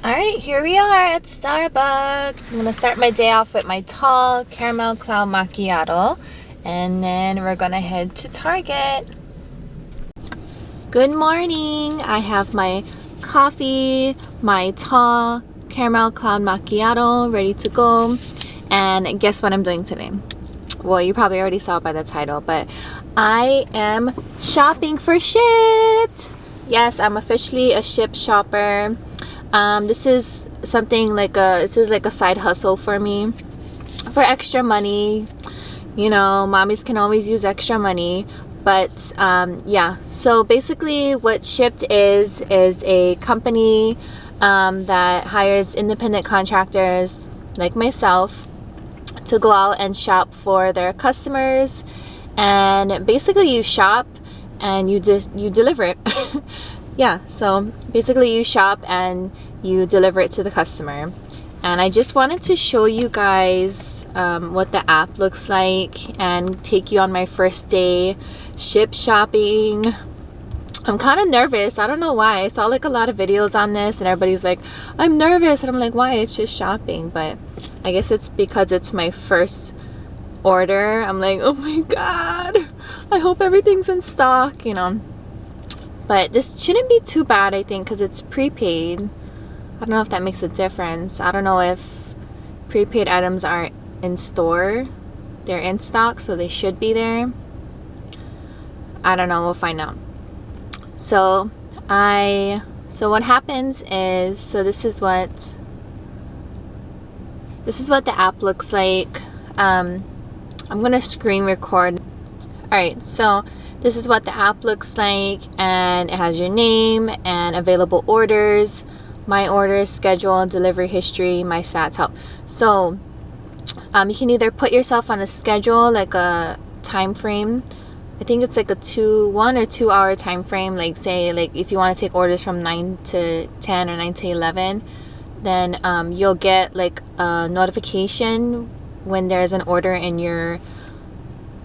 Alright, here we are at Starbucks. I'm gonna start my day off with my tall caramel cloud macchiato, and then we're gonna head to Target. Good morning. I have my coffee, my tall caramel cloud macchiato ready to go. And guess what I'm doing today? Well, you probably already saw it by the title, but I am shopping for Shipt. Yes, I'm officially a Shipt shopper. This is something like a side hustle for me for extra money. You know, mommies can always use extra money. But yeah, so basically what Shipt is a company that hires independent contractors like myself to go out and shop for their customers. And basically you shop and you deliver it. Yeah, so basically you shop and you deliver it to the customer. And I just wanted to show you guys what the app looks like and take you on my first day Shipt shopping. I'm kind of nervous. I don't know why. I saw like a lot of videos on this and everybody's like, I'm nervous. And I'm like, why? It's just shopping. But I guess it's because it's my first order. I'm like, oh my God, I hope everything's in stock, you know. But this shouldn't be too bad, I think, because it's prepaid. I don't know if that makes a difference. I don't know if prepaid items are in store. They're in stock, so they should be there. I don't know. We'll find out. So what happens is, this is what the app looks like. I'm gonna screen record. All right, so this is what the app looks like, and it has your name and available orders, my orders, schedule, delivery history, my stats, help. So you can either put yourself on a schedule, like a time frame. I think it's like a 1 or 2 hour time frame. Like say, like if you want to take orders from 9 to 10 or 9 to 11, then you'll get like a notification when there's an order in your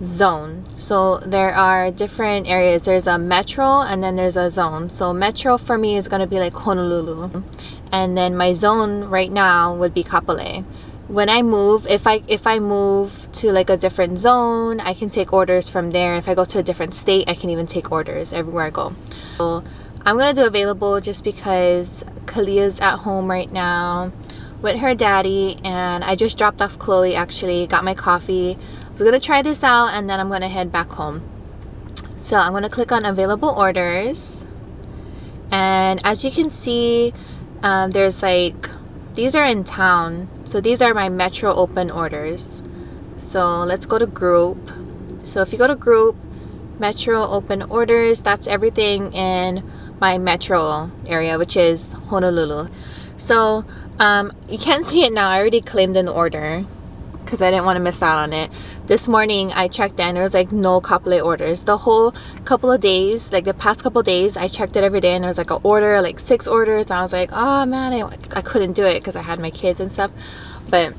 zone. So there are different areas. There's a metro and then there's a zone. So metro for me is going to be like Honolulu, and then my zone right now would be Kapolei. When I move, if I move to like a different zone, I can take orders from there. If I go to a different state, I can even take orders everywhere I go. So I'm gonna do available just because Kalia's at home right now with her daddy, and I just dropped off Chloe, actually got my coffee. I was gonna try this out and then I'm gonna head back home. So I'm gonna click on available orders, and as you can see, there's like, these are in town, so these are my metro open orders. So let's go to group. So if you go to group, metro open orders, that's everything in my metro area, which is Honolulu. So you can't see it now. I already claimed an order because I didn't want to miss out on it. This morning I checked and there was like no Kapolei orders. The whole couple of days, like the past couple of days, I checked it every day and there was like an order, like 6 orders. And I was like, oh man, I couldn't do it because I had my kids and stuff. But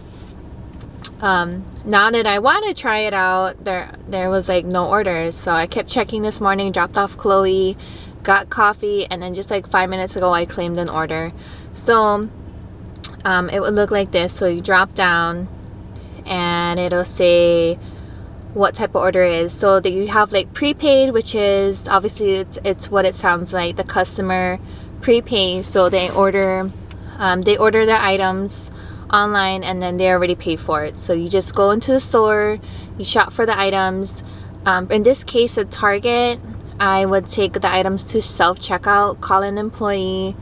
now that I want to try it out, there was like no orders. So I kept checking this morning, dropped off Chloe, got coffee, and then just like 5 minutes ago I claimed an order. So it would look like this. So you drop down and it'll say what type of order it is. So that you have like prepaid, which is obviously it's what it sounds like. The customer prepays, so they order their items online and then they already pay for it. So you just go into the store, you shop for the items. In this case at Target, I would take the items to self-checkout, call an employee,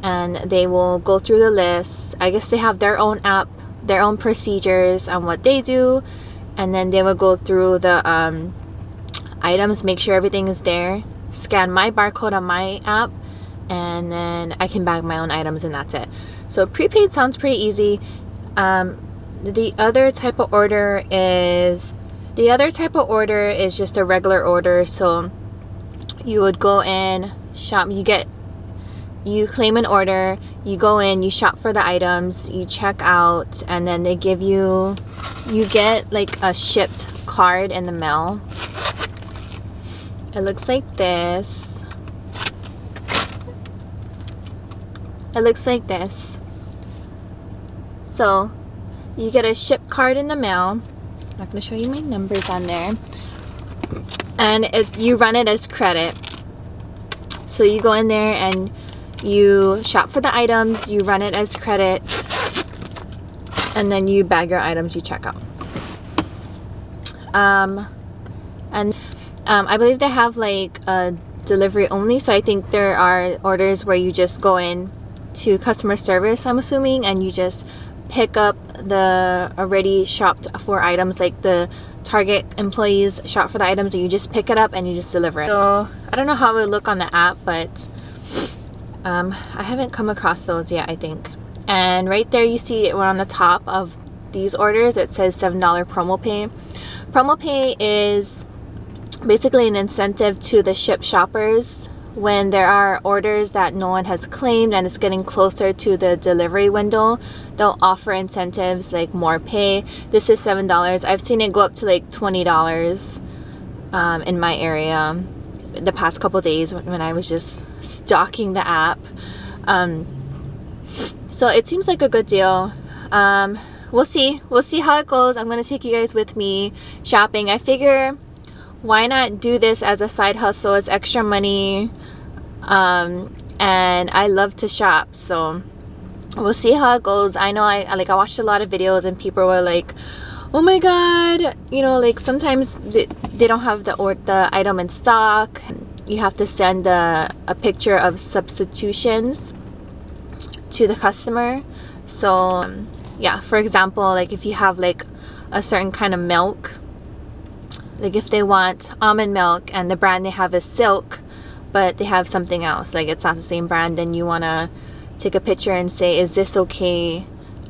and they will go through the list. I guess they have their own app, their own procedures on what they do, and then they will go through the items, make sure everything is there, scan my barcode on my app, and then I can bag my own items, and that's it. So prepaid sounds pretty easy. The other type of order is just a regular order. So you would go in, shop, you claim an order, you go in, you shop for the items, you check out, and then they give you get like a Shipt card in the mail. It looks like this. It looks like this. So you get a Shipt card in the mail. I'm not going to show you my numbers on there. And you run it as credit. So you go in there and you shop for the items, you run it as credit, and then you bag your items, you check out. I believe they have like a delivery only, so I think there are orders where you just go in to customer service, I'm assuming, and you just pick up the already shopped for items, like the Target employees shop for the items and you just pick it up and you just deliver it. So I don't know how it would look on the app, but I haven't come across those yet, I think. And right there you see we're on the top of these orders, it says $7 promo pay. Promo pay is basically an incentive to the Shipt shoppers when there are orders that no one has claimed and it's getting closer to the delivery window. They'll offer incentives like more pay. This is $7. I've seen it go up to like $20 in my area the past couple days when I was just stalking the app. So it seems like a good deal. We'll see how it goes. I'm gonna take you guys with me shopping. I figure, why not do this as a side hustle, as extra money? And I love to shop, so we'll see how it goes. I know I watched a lot of videos and people were like, oh my god, you know, like sometimes they don't have the item in stock. You have to send a picture of substitutions to the customer. So yeah, for example, like if you have like a certain kind of milk, like if they want almond milk and the brand they have is Silk, but they have something else, like it's not the same brand, then you want to take a picture and say, is this okay?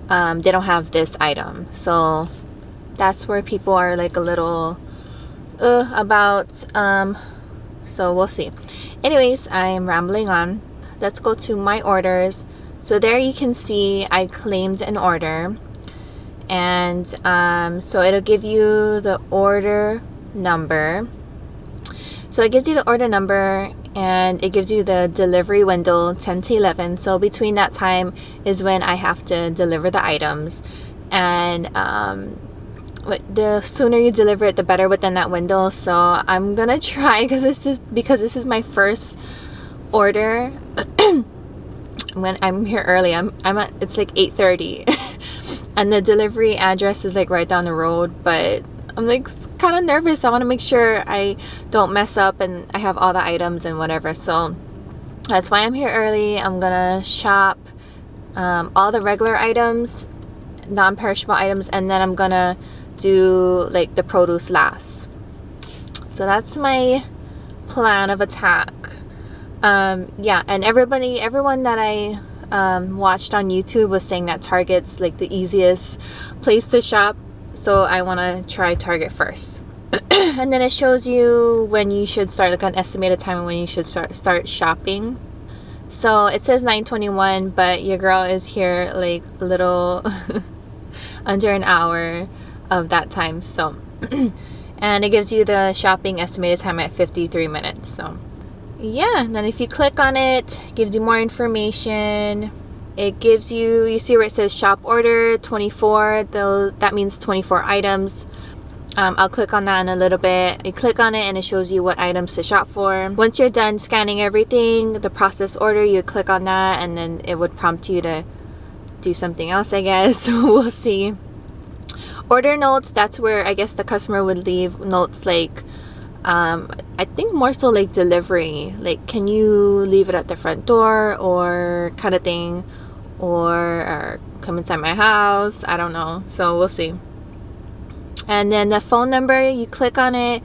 They don't have this item. So that's where people are like a little about. So we'll see. Anyways, I'm rambling on. Let's go to my orders. So there you can see I claimed an order, and so it'll give you the order number. So it gives you the order number and it gives you the delivery window, 10 to 11. So between that time is when I have to deliver the items. And the sooner you deliver it, the better within that window. So I'm gonna try, because this is my first order. When I'm here early, it's like 8:30 and the delivery address is like right down the road, but I'm like kind of nervous. I want to make sure I don't mess up and I have all the items and whatever. So that's why I'm here early. I'm gonna shop all the regular items, non-perishable items, and then I'm gonna do like the produce last. So that's my plan of attack. Yeah, and everyone that I watched on YouTube was saying that Target's like the easiest place to shop. So I want to try Target first. And then it shows you when you should start, like an estimated time when you should start shopping. So it says 9:21, but your girl is here like a little under an hour of that time. So and it gives you the shopping estimated time at 53 minutes. So yeah, and then if you click on it, it gives you more information. It gives you see where it says shop order 24, that means 24 items. I'll click on that in a little bit. You click on it and it shows you what items to shop for. Once you're done scanning everything, the process order, you click on that and then it would prompt you to do something else, I guess. We'll see. Order notes, that's where I guess the customer would leave notes like I think more so like delivery, like can you leave it at the front door or kind of thing, or come inside my house, I don't know. So we'll see. And then the phone number, you click on it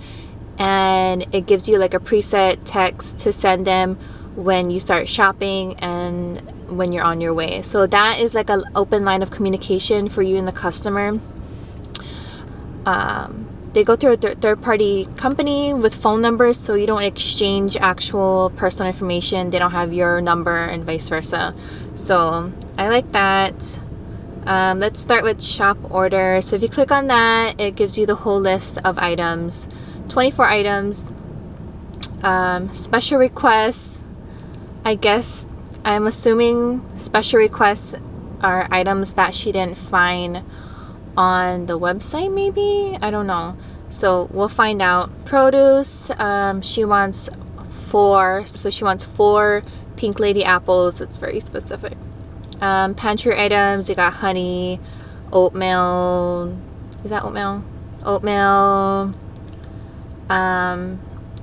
and it gives you like a preset text to send them when you start shopping and when you're on your way. So that is like an open line of communication for you and the customer. They go through a third-party company with phone numbers, so you don't exchange actual personal information. They don't have your number and vice versa. So I like that. Let's start with shop order. So if you click on that, it gives you the whole list of items, 24 items. Special requests, I guess I'm assuming special requests are items that she didn't find on the website, maybe? I don't know. So we'll find out. Produce, she wants 4. So she wants 4 pink lady apples. It's very specific. Pantry items, you got honey, oatmeal. Is that oatmeal? Oatmeal.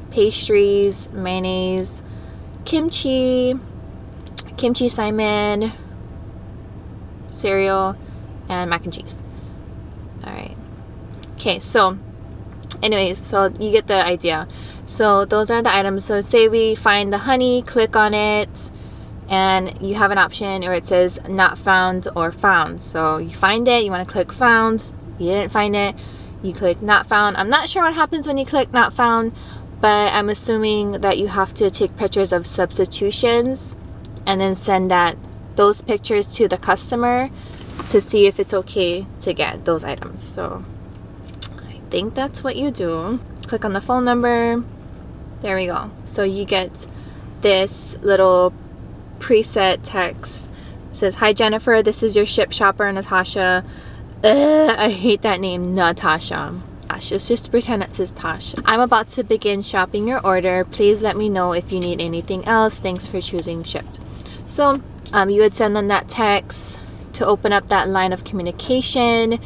Pastries, mayonnaise, kimchi Simon, cereal, and mac and cheese. Alright. Okay, so anyways, so you get the idea. So those are the items. So say we find the honey, click on it, and you have an option where it says not found or found. So you find it, you want to click found, you didn't find it, you click not found. I'm not sure what happens when you click not found, but I'm assuming that you have to take pictures of substitutions and then send those pictures to the customer to see if it's okay to get those items. So I think that's what you do. Click on the phone number. There we go. So you get this little preset text. It says, "Hi Jennifer, this is your Shipt Shopper, Natasha." I hate that name, Natasha. Let's just pretend it says Tasha. "I'm about to begin shopping your order. Please let me know if you need anything else. Thanks for choosing Shipt." So you would send them that text to open up that line of communication,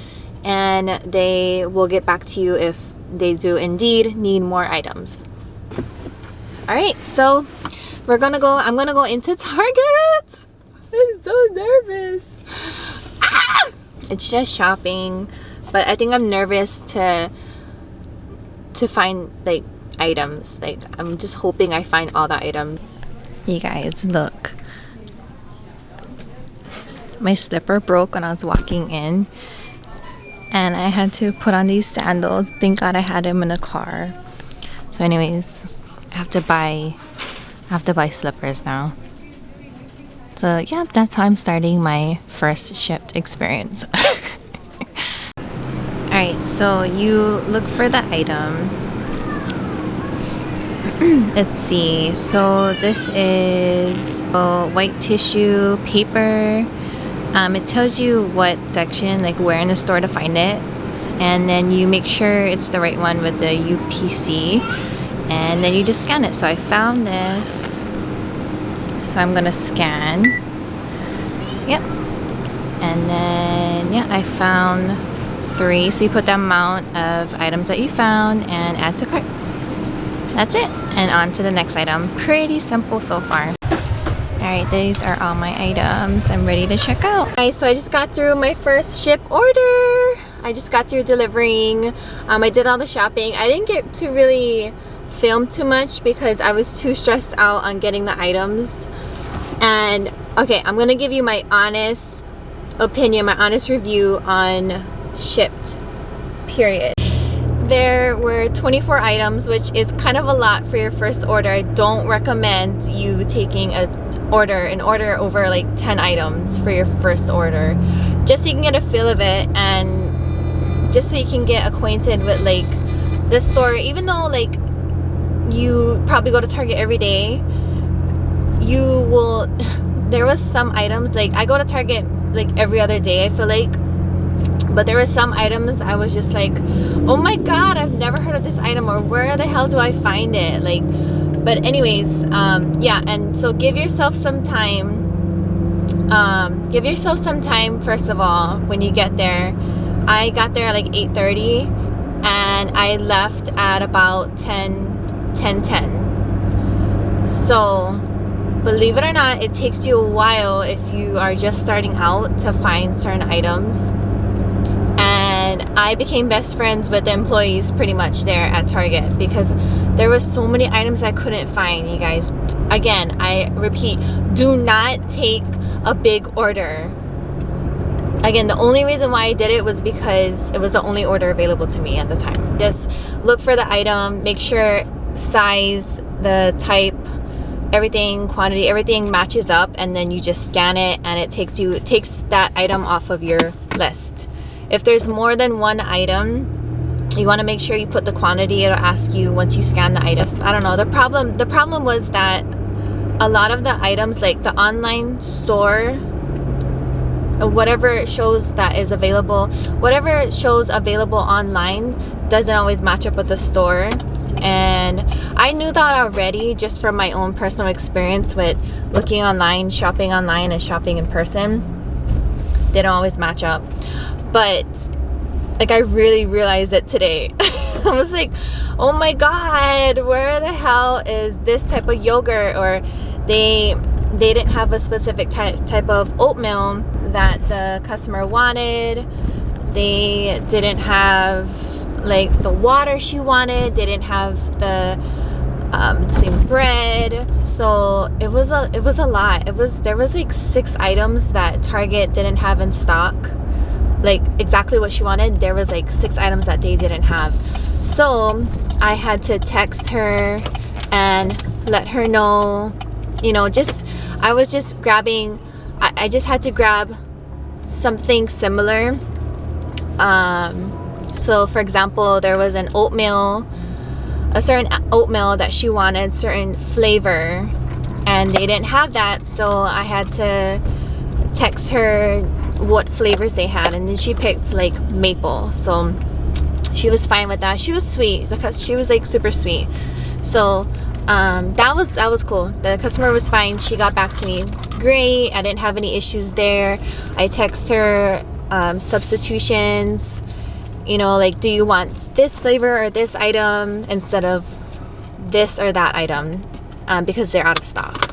and they will get back to you if they do indeed need more items. Alright, so I'm gonna go into Target. I'm so nervous. Ah! It's just shopping, but I think I'm nervous to find like items. Like I'm just hoping I find all the items. You guys, look. My slipper broke when I was walking in, and I had to put on these sandals. Thank God I had them in the car. So anyways, I have to buy slippers now. So yeah, that's how I'm starting my first Shipt experience. Alright, so you look for the item. Let's see. So this is white tissue paper. It tells you what section, like where in the store to find it, and then you make sure it's the right one with the UPC, and then you just scan it. So I found this, so I'm gonna scan. Yep. And then yeah, I found 3. So you put the amount of items that you found and add to cart. That's it, and on to the next item. Pretty simple so far. Alright, these are all my items. I'm ready to check out. Alright, so I just got through my first Shipt order. I just got through delivering. I did all the shopping. I didn't get to really film too much because I was too stressed out on getting the items. And okay, I'm gonna give you my honest opinion, my honest review on Shipt, period. There were 24 items, which is kind of a lot for your first order. I don't recommend you taking an order over like 10 items for your first order, just so you can get a feel of it, and just so you can get acquainted with like the store. Even though like you probably go to Target every day, you will there was some items, like I go to Target like every other day, I feel like, but there were some items I was just like, oh my god, I've never heard of this item, or where the hell do I find it? Like, but anyways, yeah, and so give yourself some time. Give yourself some time, first of all, when you get there. I got there at like 8:30, and I left at about 10:10. So believe it or not, it takes you a while if you are just starting out to find certain items. And I became best friends with the employees pretty much there at Target because there was so many items I couldn't find, you guys. Again, I repeat, do not take a big order. Again, the only reason why I did it was because it was the only order available to me at the time. Just look for the item, make sure size, the type, everything, quantity, everything matches up, and then you just scan it, and it takes that item off of your list. If there's more than one item, you want to make sure you put the quantity. It'll ask you once you scan the item. I don't know, the problem was that a lot of the items, like the online store, whatever it shows that is available, whatever it shows available online doesn't always match up with the store. And I knew that already just from my own personal experience with looking online, shopping online, and shopping in person. They don't always match up. But like, I really realized it today. I was like, oh my god, where the hell is this type of yogurt? Or they didn't have a specific type of oatmeal that the customer wanted. They didn't have like the water she wanted. They didn't have the same bread. So it was a lot. There was like 6 items that Target didn't have in stock, like exactly what she wanted. There was like 6 items that they didn't have. So I had to text her and let her know, you know, I was just grabbing, I just had to grab something similar. So for example, there was an oatmeal, a certain oatmeal that she wanted, certain flavor, and they didn't have that. So I had to text her what flavors they had, and then she picked like maple. So she was fine with that. She was sweet because she was like super sweet. So that was cool. The customer was fine. She got back to me great. I didn't have any issues there. I text her substitutions, you know, like, do you want this flavor or this item instead of this or that item, because they're out of stock.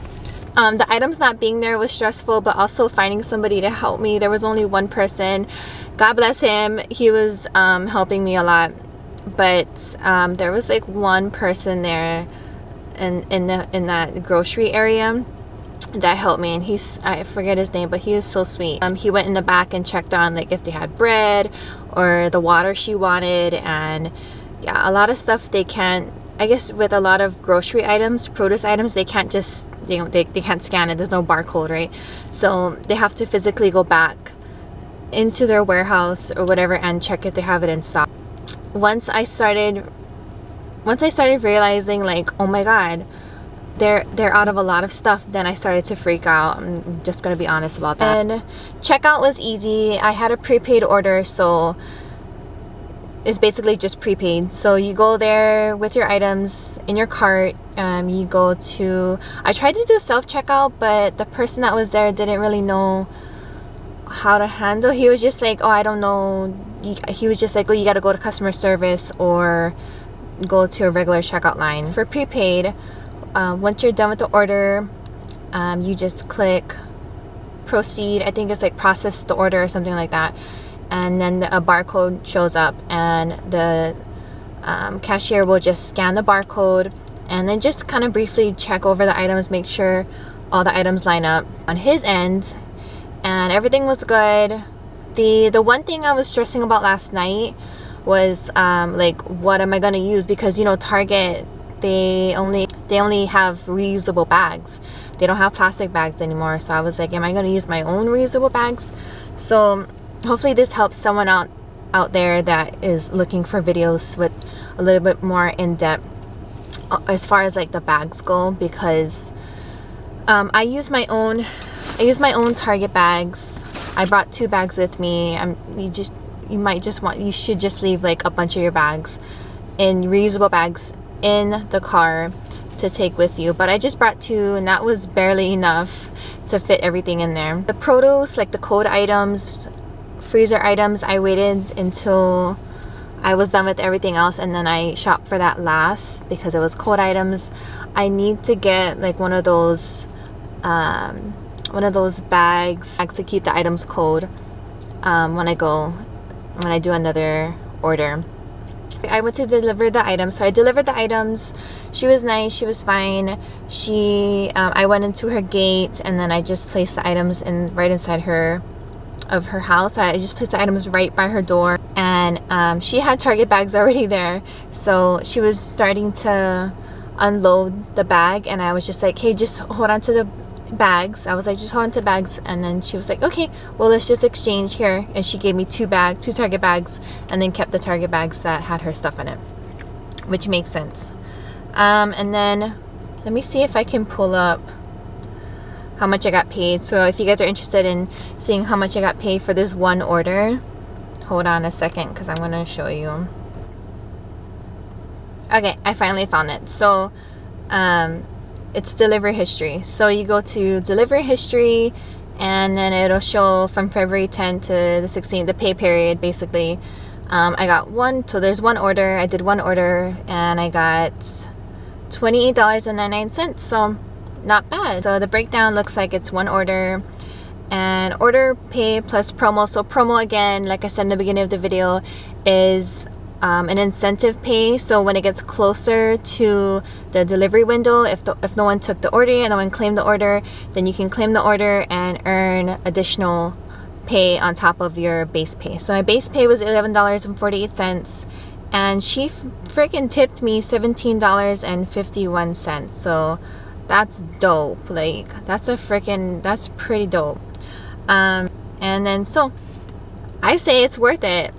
The items not being there was stressful, but also finding somebody to help me. There was only one person, God bless him, he was helping me a lot, but there was like one person there in that grocery area that helped me, and I forget his name, but he is so sweet. He went in the back and checked on like if they had bread or the water she wanted. And yeah, a lot of stuff they can't, I guess with a lot of grocery items, produce items, they can't just, they can't scan it. There's no barcode, right? So they have to physically go back into their warehouse or whatever and check if they have it in stock. Once I started realizing like, oh my god, they're out of a lot of stuff, then I started to freak out. I'm just gonna be honest about that. And checkout was easy. I had a prepaid order, so it's basically just prepaid. So you go there with your items in your cart. You go to, I tried to do self-checkout, but the person that was there didn't really know how to handle. He was just like, oh, I don't know. He was just like, oh, you gotta go to customer service or go to a regular checkout line. For prepaid, once you're done with the order, you just click proceed. I think it's like process the order or something like that, and then a barcode shows up, and the cashier will just scan the barcode and then just kind of briefly check over the items, make sure all the items line up on his end, and everything was good. The one thing I was stressing about last night was like, what am I gonna use? Because, you know, Target, they only have reusable bags. They don't have plastic bags anymore. So I was like, am I going to use my own reusable bags? So hopefully this helps someone out there that is looking for videos with a little bit more in-depth as far as like the bags go, because I use my own Target bags. I brought 2 bags with me. You should just leave like a bunch of your bags in reusable bags in the car to take with you, but I just brought 2, and that was barely enough to fit everything in there. The produce, like the cold items, freezer items, I waited until I was done with everything else, and then I shopped for that last because it was cold items. I need to get like one of those bags to keep the items cold when I do another order. I went to deliver the items, so I delivered the items. She was nice, she was fine. I went into her gate, and then I just placed the items right inside her house. I just placed the items right by her door, and she had Target bags already there, so she was starting to unload the bag, and I was just like, hey, just hold on to the bags. I was like, just hold on to bags, and then she was like, okay, well, let's just exchange here, and she gave me 2 Target bags, and then kept the Target bags that had her stuff in it, which makes sense. And then let me see if I can pull up how much I got paid. So if you guys are interested in seeing how much I got paid for this one order, hold on a second because I'm gonna show you. Okay, I finally found it. So it's delivery history. So you go to delivery history, and then it'll show from February 10th to the 16th, the pay period basically. I got one, so there's one order. I did one order and I got $28.99, so not bad. So the breakdown looks like it's one order and order pay plus promo. So promo, again, like I said in the beginning of the video, is an incentive pay. So when it gets closer to the delivery window, if no one took the order and no one claimed the order, then you can claim the order and earn additional pay on top of your base pay. So my base pay was $11.48, and she freaking tipped me $17.51. So that's dope. Like, that's pretty dope. And then so I say it's worth it.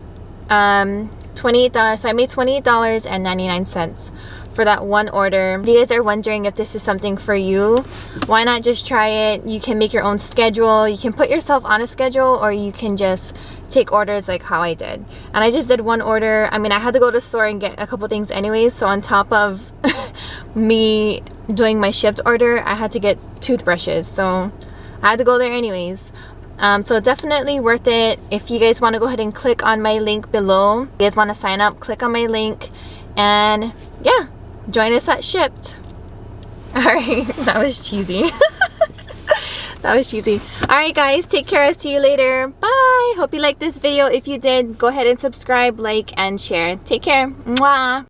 $28. So I made $28.99 for that one order. If you guys are wondering if this is something for you, why not just try it? You can make your own schedule. You can put yourself on a schedule, or you can just take orders like how I did. And I just did one order. I mean, I had to go to the store and get a couple things anyways. So on top of me doing my Shipt order, I had to get toothbrushes. So I had to go there anyways. So definitely worth it. If you guys want to go ahead and click on my link below, if you guys want to sign up, click on my link, and yeah, join us at Shipt. Alright, that was cheesy. That was cheesy. Alright guys, take care. I'll see you later. Bye. Hope you liked this video. If you did, go ahead and subscribe, like, and share. Take care. Mwah.